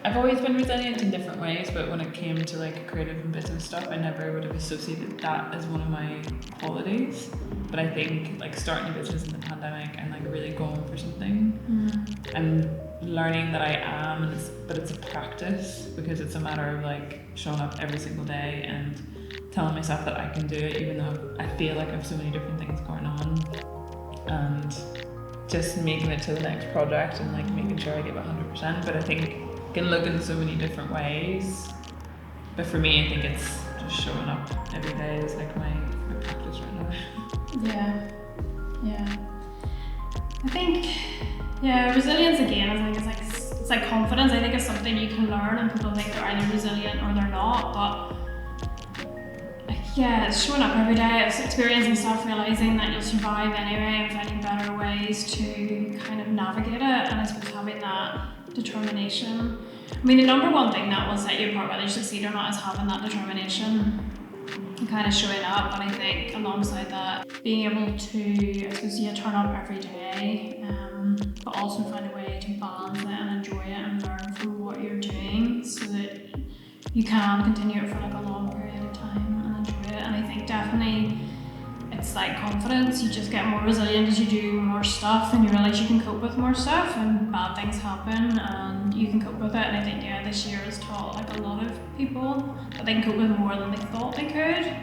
I've always been resilient in different ways, but when it came to like creative and business stuff, I never would have associated that as one of my qualities. But I think like starting a business in the pandemic and like really going for something and learning that I am, but it's a practice, because it's a matter of like showing up every single day and telling myself that I can do it, even though I feel like I have so many different things going on, and just making it to the next project and like making sure I give 100%. But I think it can look in so many different ways. But for me, I think it's just showing up every day is like my practice right now. Yeah. I think, resilience again, I think it's like confidence. I think it's something you can learn, and people think they're either resilient or they're not, but it's showing up every day, it's experiencing stuff, realising that you'll survive anyway, and finding better ways to kind of navigate it, and I suppose having that determination. I mean, the number one thing that will set you apart whether you succeed or not is having that determination and kind of showing up. And I think alongside that, being able to, I suppose, turn up every day, but also find a way to balance it and enjoy it and learn from what you're doing, so that you can continue it for like a long period of time and enjoy it. And I think definitely it's like confidence. You just get more resilient as you do more stuff, and you realise you can cope with more stuff, and bad things happen and you can cope with it. And I think this year has taught like a lot of people that they can cope with more than they thought they could.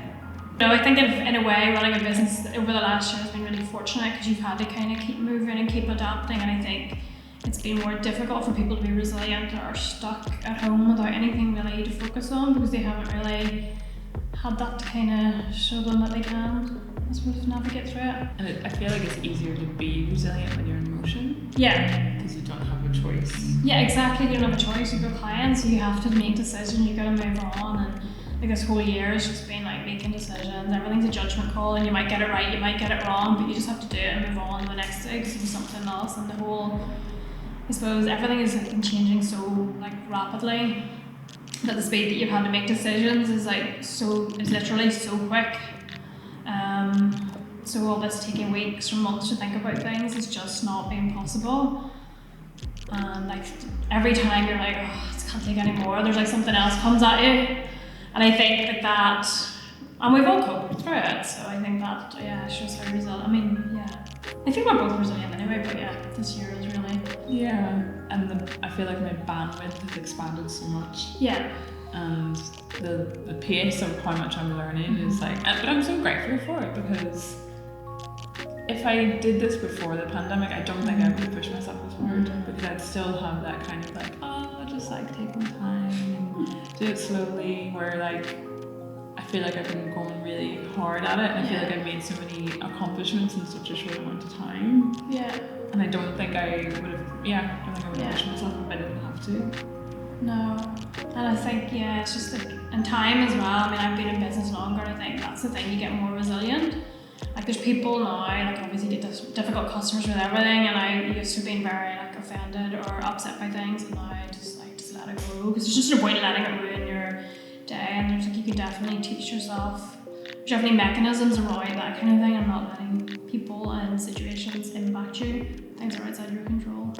I think in a way, running a business over the last year has been really fortunate, because you've had to kind of keep moving and keep adapting, and I think it's been more difficult for people to be resilient that are stuck at home without anything really to focus on, because they haven't really had that to kind of show them that they can, I suppose, navigate through it. And I feel like it's easier to be resilient when you're in motion. Yeah. Because you don't have a choice. Yeah, exactly. You don't have a choice. You've got clients, so you have to make decisions. You've got to move on, and like this whole year has just been like making decisions. Everything's a judgment call, and you might get it right, you might get it wrong, but you just have to do it and move on to the next day because you do something else. And the whole, I suppose, everything is like changing so like rapidly that the speed that you've had to make decisions is literally so quick. So all this taking weeks or months to think about things is just not being possible. And like every time you're like, oh, I just can't take any more, there's like something else comes at you. And I think like that, and we've all coped through it, so I think that shows how resilient. I mean, I think we're both resilient anyway, but this year is really. Yeah, and I feel like my bandwidth has expanded so much. Yeah. And the pace of how much I'm learning is like, but I'm so grateful for it, because if I did this before the pandemic, I don't think I would push myself as hard, because I'd still have that kind of like, just like take my time and do it slowly, where like I feel like I've been going really hard at it, and I feel like I've made so many accomplishments in such a short amount of time. Yeah. And I don't think I would have pushed myself if I didn't have to. No. And I think, it's just like, and time as well. I mean, I've been in business longer, and I think that's the thing, you get more resilient. Like there's people now, like obviously get difficult customers with everything, and I used to be very like offended or upset by things, and now I just let it go, because there's just no point in letting it ruin your day. And there's like, you can definitely teach yourself, there's definitely mechanisms around that kind of thing, and not letting people and situations impact you, things are outside your control.